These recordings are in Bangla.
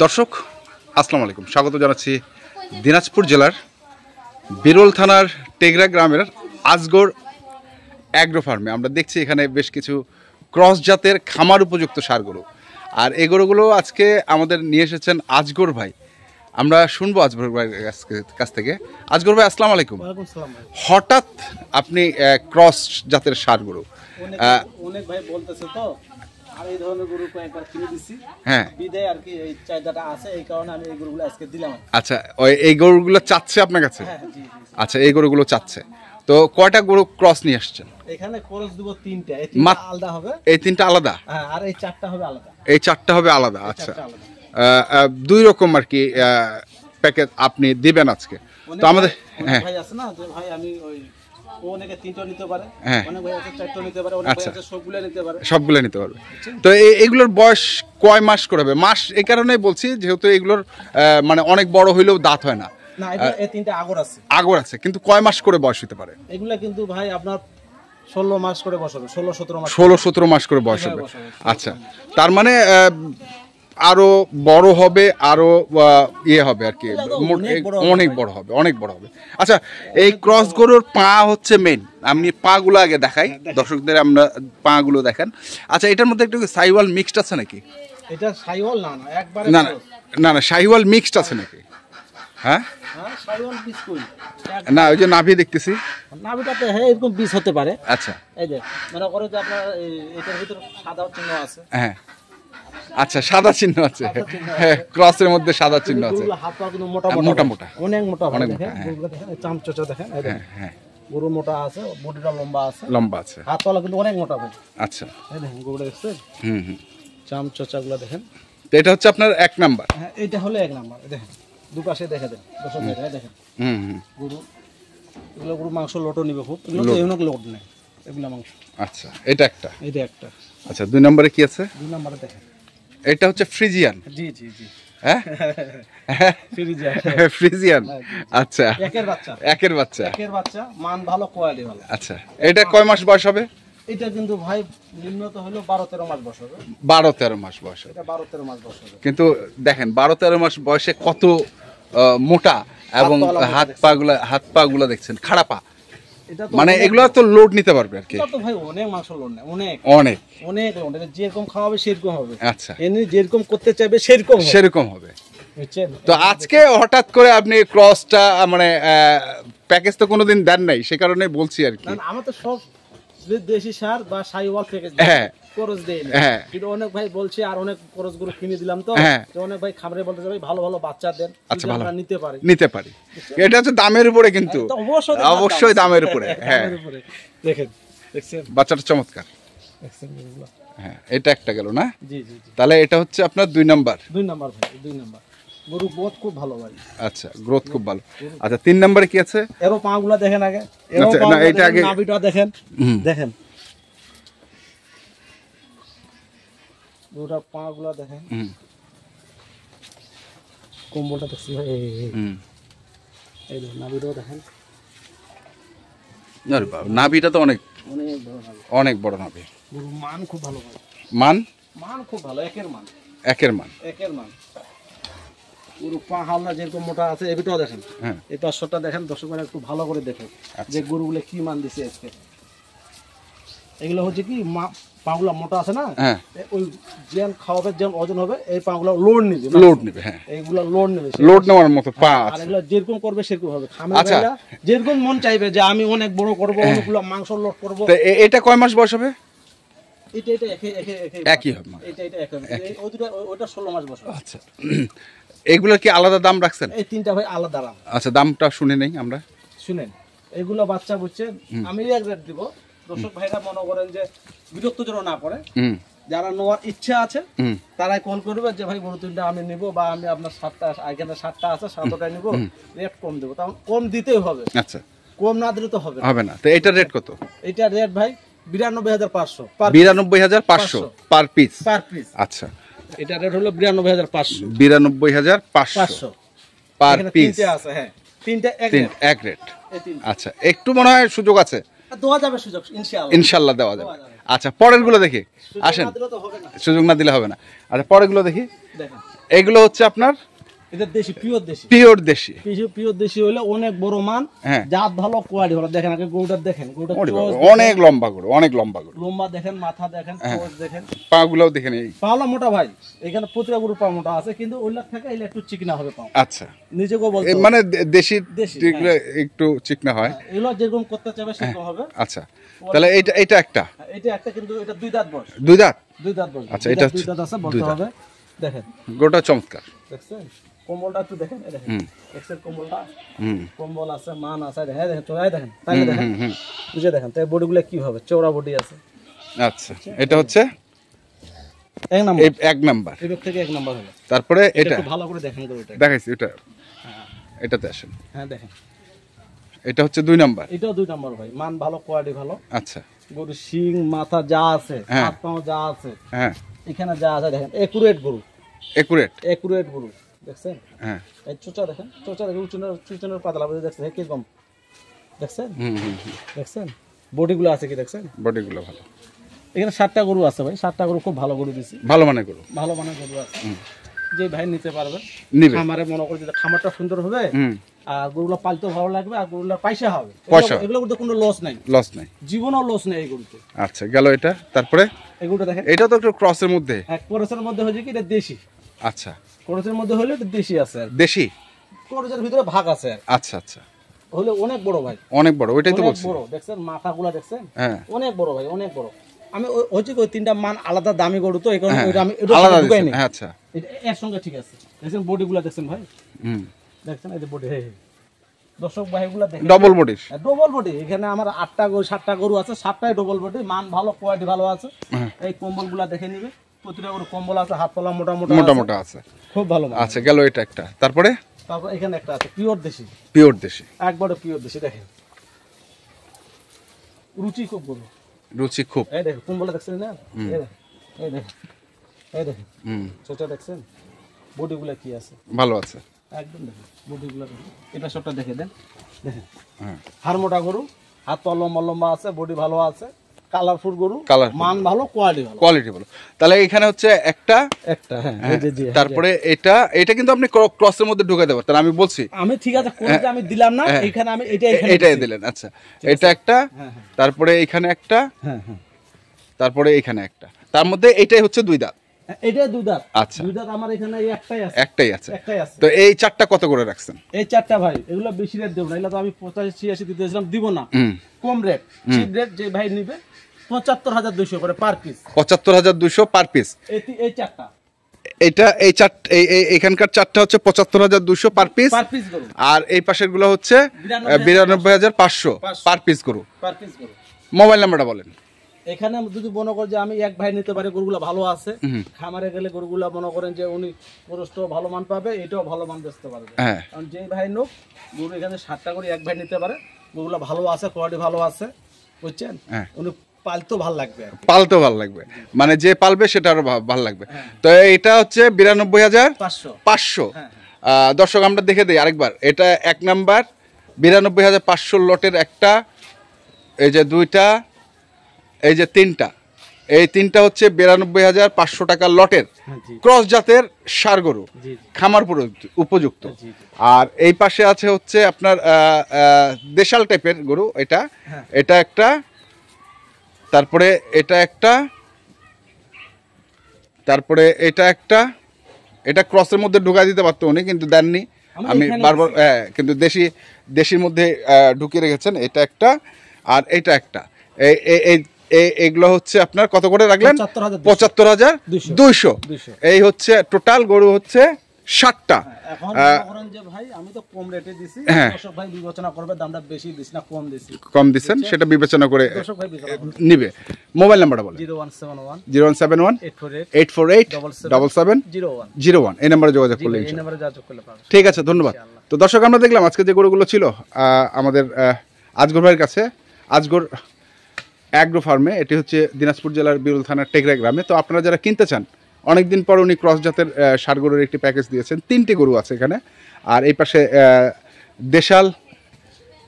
দর্শক আসসালামু আলাইকুম, স্বাগত জানাচ্ছি দিনাজপুর জেলার বিরল থানার টেগরা গ্রামের আজগর অ্যাগ্রো ফার্মে। আমরা দেখছি এখানে বেশ কিছু ক্রস জাতের খামার উপযুক্ত ষাঁড় গরু, আর এই গরুগুলো আজকে আমাদের নিয়ে এসেছেন আজগর ভাই। আমরা শুনবো আজগর ভাইয়ের কাছ থেকে। আজগর ভাই আসসালামু আলাইকুম। হঠাৎ আপনি ক্রস জাতের ষাঁড় গরু, অনেক ভাই বলতেছে তো আর এই ধরনের গরু কয়েকবার কিনে দিছি, হ্যাঁ বিদায় আর কি এই চাহিদাটা আছে, এই কারণে আমি এই গরুগুলো আজকে দিলাম। আচ্ছা, এই গরুগুলো চাচ্ছে আপনার কাছে? হ্যাঁ জি। আচ্ছা, এই গরুগুলো চাচ্ছে। তো কয়টা গরু ক্রস নিয়ে আসছেন? এখানে ক্রস দিব তিনটা, এই তিনটা আলাদা হবে। এই তিনটা আলাদা? হ্যাঁ, আর এই চারটা হবে আলাদা। এই চারটা হবে আলাদা। আচ্ছা, দুই রকম আর কি প্যাকেজ আপনি দিবেন আজকে। তো আমাদের ভাই আছে না যে ভাই আমি ওই অনেকে তিনটা নিতে পারে, অনেক ভাই আছে চারটা নিতে পারে, অনেক ভাই আছে সবগুলো নিতে পারে। সবগুলো নিতে পারবে। তো এইগুলোর বয়স কয় মাস করে হবে? মাস এই কারণেই বলছি যেহেতু এগুলোর মানে অনেক বড় হইলেও দাঁত হয় না। না, এই তিনটা আগর আছে। আগর আছে, কিন্তু কয় মাস করে বয়স হতে পারে? এগুলা কিন্তু ভাই আপনার 16 মাস করে বয়স হবে, 16-17 মাস। 16-17 মাস করে বয়স হবে। আচ্ছা, তার মানে আরো বড় হবে, আরো ইয়ে হবে আর কি, অনেক বড় হবে, অনেক বড় হবে। আচ্ছা, এই ক্রস গরুর পা হচ্ছে মেইন। আমি পা গুলো আগে দেখাই দর্শকদের, আমরা পা গুলো দেখেন। আচ্ছা, এটার মধ্যে একটু সাইওয়াল মিক্সড আছে নাকি? এটা সাইওয়াল না, না একবারে না, সাইওয়াল মিক্সড আছে নাকি? হ্যাঁ, সাইওয়াল পিস কই না, ওই যে নাভি দেখতেছি, নাভিটাতে হ্যাঁ এরকম পিস হতে পারে। আচ্ছা, এই যে মনে করো যে আপনার এটার ভিতরে সাদা চিহ্ন আছে। হ্যাঁ, আচ্ছা, সাদা চিহ্ন আছে, হ্যাঁ, ক্রসের মধ্যে সাদা চিহ্ন আছে। হাত পা কিন্তু মোটা মোটা, অনেক মোটা, অনেক মোটা। গরুগুলো দেখেন, চামচোচা দেখেন, হ্যাঁ, গরু মোটা আছে, বডিটা লম্বা আছে, হাত পা কিন্তু অনেক মোটা ভাই। আচ্ছা, এই দেখেন গরুটা দেখছেন, চামচোচাগুলো দেখেন। তো এটা হচ্ছে আপনার 1 নাম্বার। হ্যাঁ, এটা হলো 1 নাম্বার। দেখেন দুপাশে দেখে দেন, দর্শক দেখেন গরু, এগুলো গরু মাংস লোটও নিবে খুব, এগুলো তো এমন লোট নেই, এগুলো মাংস। আচ্ছা, এটা একটা। আচ্ছা, 2 নম্বরে কি আছে? 2 নম্বরে দেখেন, এটা হচ্ছে ফ্রিজিয়ান। জি, হ্যাঁ, ফ্রিজিয়ান। আচ্ছা, একের বাচ্চা, মান ভালো, কোয়ালিটি ভালো। আচ্ছা, এটা কয় মাস বয়স হবে? এটা কিন্তু ভাই নিম্নত হলো 12-13 মাস বয়স হবে। 12-13 মাস বয়স হবে। এটা 12-13 মাস বয়স হবে। কিন্তু দেখেন 12-13 মাস বয়সে কত মোটা, এবং হাত পা গুলা দেখছেন খাড়া পা, মানে এগুলো তো লোড নিতে পারবে আর কি। তো ভাই অনেক মাংস লোড নেয়, অনেক লোড, যেরকম খাওয়াবে সেরকম হবে। আচ্ছা, এমনি যেরকম করতে চাইবে সেরকম হবে। তো আজকে হঠাৎ করে আপনি ক্রসটা মানে প্যাকেজ তো কোনোদিন দেন নাই, সে কারণে বলছি আর কি। আমার তো সব দেশি সার বা সাইওয়াল প্যাকেজ খরচ দেই না, কিন্তু অনেক ভাই বলছে, আর অনেক খরচ গুলো কিনে দিলাম তো অনেক ভাই খাবারে বলতে ভাই ভালো ভালো বাচ্চা দেন, আমরা নিতে পারি। এটা হচ্ছে দামের উপরে, কিন্তু অবশ্যই দামের উপরে। হ্যাঁ, দেখছেন বাচ্চাটা চমৎকার। হ্যাঁ, এটা একটা গেল না? জি, তাহলে এটা হচ্ছে আপনার 2 নাম্বার। 2 নাম্বার ভাই, 2 নাম্বার গরু গ্রোথ খুব ভালো ভাই। আচ্ছা, গ্রোথ খুব ভালো। আচ্ছা, 3 নম্বরে কি আছে? এরো পাগুলা দেখেন আগে, না, এটা আগে নাভিটা দেখেন, গরুটা পাগুলা দেখেন, কম্বলটা দেখছি ভাই, এই দেখেন নাভিটাও দেখেন। আরে বাবা, নাভিটা তো অনেক বড় নাভি। গরু মান খুব ভালো ভাই, মান খুব ভালো, একের মান। গরু পা হালনা যেরকম মোটা আছে, এটাও দেখেন, এই পাঁচশোটা দেখেন, দর্শকরা একটু ভালো করে দেখেন যে গরুগুলো কি মান দিছে আজকে। এগুলো হচ্ছে কি পাগুলা মোটা আছে না, ওই যেন খাওয়াবে যেন ওজন হবে, এই পাগুলা লোড নিবে। হ্যাঁ, এইগুলা লোড নেওয়ার মতো পা আছে, আর এগুলা যেরকম করবে সেরকম হবে। আচ্ছা, যেরকম মন চাইবে যে আমি অনেক বড় করব, অনেকগুলো মাংস লোড করব। তো এটা কয় মাস বয়স হবে? এটা একই হবে। ওটা 16 মাস বয়স। আচ্ছা, এগুলোর কি আলাদা দাম রাখছেন? এই তিনটা ভাই আলাদা দাম। আচ্ছা, দামটা শুনে নেই আমরা। শুনেন, এগুলো বাচ্চা বুঝছেন, আমি এক রেট দিব, দর্শক ভাইরা মনে করেন যে বিরক্ত যেন না করে, যারা নেওয়ার ইচ্ছা আছে তারাই কল করবে যে ভাই গরু তিনটা আমি নিব, বা আমি আপনার 7টা এখানে 7টা আছে, 7টাই নিব, রেট কম দেবো। তখন কম দিতেই হবে। আচ্ছা, কম না দিলে তো হবে না। তো এটার রেট কত? এটার রেট ভাই 92,500 পার পিস। আচ্ছা, এটা রেট হলো 92,500 পার পিস আছে। হ্যাঁ, তিনটা এক রেট। আচ্ছা, একটু মনে হয় সুযোগ আছে, দেওয়া যাবে সুযোগ, ইনশাআল্লাহ দেওয়া যাবে। আচ্ছা, পরের গুলো দেখি, আসেন। সুযোগ না দিলে হবে না। আচ্ছা, পরের গুলো দেখি। এগুলো হচ্ছে আপনার এটা দেশি, পিওর দেশি, পিওর দেশি। পিওর দেশি হলে অনেক বড় মান, জাত ভালো, কোয়ালিটি ভালো। দেখেন আগে গরুটা দেখেন, গরুটা অনেক লম্বা গরু, অনেক লম্বা গরু, লম্বা দেখেন, মাথা দেখেন, চোখ দেখেন, পা গুলোও দেখেন। এই পাওলা মোটা ভাই, এখানে প্রতিটা গরু পা মোটা আছে, কিন্তু ওইলার থেকে এগুলো একটু চিকনা হবে পাও। আচ্ছা, নিজেকেও বলতে মানে দেশি একটু চিকনা হয়, এগুলো যেরকম করতে চাইবে সেরকম হবে। আচ্ছা, তাহলে এটা একটা, এটা একটা, কিন্তু এটা দুই দাঁত বয়স, দুই দাঁত বয়স। আচ্ছা, এটা দুই দাঁত আছে বলতে হবে। দেখেন গরুটা চমৎকার, দেখছেন কম্বলটা একটু দেখেন, এই দেখেন এক্সেল কম্বলটা, কম্বল আছে, মান আছে, দেখেন দেখেন চড়াই দেখেন, তাই দেখেন, বুঝে দেখেন তাই বডিগুলো কি হবে, চওড়া বডি আছে। আচ্ছা, এটা হচ্ছে এক নাম্বার, এক নাম্বার, এই থেকে এক নাম্বার হলো। তারপরে এটা একটু ভালো করে দেখেন গরুটা, দেখাইছি এটা, এটাতে আসেন। হ্যাঁ দেখেন, এটা হচ্ছে দুই নাম্বার, এটাও দুই নাম্বার ভাই, মান ভালো, কোয়ালিটি ভালো। আচ্ছা, গরু শিং মাথা যা আছে, হাত পা যা আছে, হ্যাঁ এখানে যা আছে দেখেন, একুরেট গরু, একুরেট গরু দেখছেন। হ্যাঁ, এই চোচা দেখেন, চোচা দেখেন, চুচনের পাতলা বুঝে দেখছেন কিরকম, দেখছেন দেখছেন বডিগুলো আছে কি দেখছেন, বডিগুলো ভালো। এখানে 7টা গরু আছে ভাই, 7টা গরু খুব ভালো গরু দিছি, ভালো মানের গরু, ভালো মানের গরু আছে। যে ভাই নিতে পারবে, খামারে মনে করে যদি খামারটা সুন্দর হবে, আর গরুগুলো পালতে ভালো লাগবে, আর গরুগুলো পয়সা হবে, এগুলো করতে কোনো লস নাই, জীবনও লস নেই এই গরুতে। আচ্ছা, গেল এটা। তারপরে এগুলো দেখেন, এটা তো একটু ক্রসের মধ্যে, ক্রসের মধ্যে হয়েছে কি এটা দেশি। আচ্ছা, ক্রসের মধ্যে হলে এটা দেশি আছে, দেশি ক্রসের ভিতরে ভাগ আছে। আচ্ছা আচ্ছা, হলে অনেক বড় ভাই, অনেক বড়, ওইটাই তো বলছি, বড় দেখছেন, মাথাগুলো দেখছেন, হ্যাঁ অনেক বড় ভাই, অনেক বড়। আমি হচ্ছে ওই 3টা মান আলাদা দামি গরু, তো এই কারণে আমি আলাদা ঢুকাইনি। আচ্ছা, এর সঙ্গে ঠিক আছে। দেখছেন বডিগুলো দেখছেন ভাই, দেখছেন এই যে বডি, দর্শক ভাইগুলো দেখেন, ডবল বডি, ডবল বডি। এখানে আমার 8টা গরু 7টা গরু আছে, 7টাই ডবল বডি, মান ভালো, কোয়ালিটি ভালো আছে। এই কম্বলগুলো দেখে নিবে, প্রতিটা গরু কম্বল আছে, হাত তলা মোটা মোটা আছে, খুব ভালো। আচ্ছা, গেল এটা একটা। তারপরে এখানে একটা আছে পিওর দেশি, একবারে পিওর দেশি। দেখেন রুচি খুব গরু, রুচি খুব। এই দেখেন কম্বলটা দেখছেন না, এই দেখেন সেটা দেখছেন, বডিগুলো কি আছে, ভালো আছে একদম। দেখেন বডিগুলো, এটা সবটা দেখে দেন, দেখেন হাড় মোটা গরু, হাত পা লম্বা লম্বা আছে, বডি ভালো আছে, কালারফুল গরু, মান ভালো, কোয়ালিটি ভালো। তাহলে এখানে হচ্ছে একটা, তারপরে এটা কিন্তু আপনি ক্রসের মধ্যে ঢুকাইতে পারতেন, আমি বলছি, আমি ঠিক আছে করে আমি দিলাম না, এখানে আমি এটাই দিলেন। আচ্ছা, এটা একটা, তারপরে এখানে একটা, তারপরে এখানে একটা, তার মধ্যে এটাই হচ্ছে দুই দাঁত, এটাই দুই দাঁত। আচ্ছা, দুই দাঁত আমার এখানে একটাই আছে। তো এই 4টা কত করে রাখছেন? এই 4টা ভাই এগুলো বেশি রেট দেব না, এগুলো তো আমি 85-86 দিতেছিলাম, দিব না, কম রেট, চিপ রেট। যে ভাই নিবে 75,200 করে পার পিস, 75,200 পার পিস। এই 4টা, এখানকার 4টা হচ্ছে 75,200 পার পিস, আর এই পাশের গুলো হচ্ছে 92,500 পার পিস গরু। মোবাইল নাম্বারটা বলেন। এখানে যদি মনে করেন যে আমি এক ভাই নিতে পারি, গরুগুলো ভালো আছে, খামারে গেলে গরুগুলো মনে করেন যে উনি খরচটাও ভালো মান পাবে, এটাও ভালো মান বেচতে পারবে। কারণ যে ভাই নোক গরু এখানে 7টা করে এক ভাই নিতে পারে, গরুগুলো ভালো আছে, কোয়ালিটি ভালো আছে, বুঝছেন, উনি পালতেও ভালো লাগবে, মানে যে পালবে সেটা আরো ভালো লাগবে। তো এটা হচ্ছে 92,500। দর্শক আমরা দেখে দিই আরেকবার, এটা 1 নাম্বার 92,500 লটের একটা, এই যে 2টা, এই যে 3টা, এই 3টা হচ্ছে 92,500 টাকা লটের ক্রস জাতের ষাঁড় গরু, খামার উপযুক্ত। আর এই পাশে আছে হচ্ছে আপনার দেশাল টাইপের গরু, এটা একটা, তারপরে এটা একটা, তারপরে এটা একটা। এটা ক্রসের মধ্যে ঢুকাই দিতে পারতো উনি, কিন্তু দেননি, আমি বারবার, কিন্তু দেশির মধ্যে ঢুকিয়ে রেখেছেন। এটা একটা, আর এটা একটা। এগুলো হচ্ছে আপনার কত করে রাখলেন? 75,200। এই হচ্ছে টোটাল গরু হচ্ছে 7টা। এখন বলেন যে ভাই আমি তো কম রেটে দিছি, দর্শক ভাই বিবেচনা করবে, দামটা বেশি দিছি না কম দিছি, কম দিবেন সেটা বিবেচনা করে দর্শক ভাই নিবে। মোবাইল নাম্বারটা বলেন। 0171 848 7701। এই নম্বরে যোগাযোগ করলে পাবেন। ঠিক আছে, ধন্যবাদ। তো দর্শক আমরা দেখলাম আজকে যে গরুগুলো ছিল আমাদের আজগর ভাইয়ের কাছে, আজগর অ্যাগ্রো ফার্মে। এটি হচ্ছে দিনাজপুর জেলার বিরল থানার টেকরা গ্রামে। তো আপনারা যারা কিনতে চান, অনেকদিন পর উনি ক্রস জাতের ষাঁড় গরুর একটি প্যাকেজ দিয়েছেন। 3টি গরু আছে এখানে, আর এই পাশে দেশাল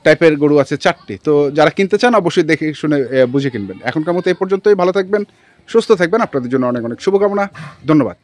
টাইপের গরু আছে 4টি। তো যারা কিনতে চান অবশ্যই দেখে শুনে বুঝে কিনবেন। এখনকার মতো এই পর্যন্তই। ভালো থাকবেন, সুস্থ থাকবেন, আপনাদের জন্য অনেক অনেক শুভকামনা। ধন্যবাদ।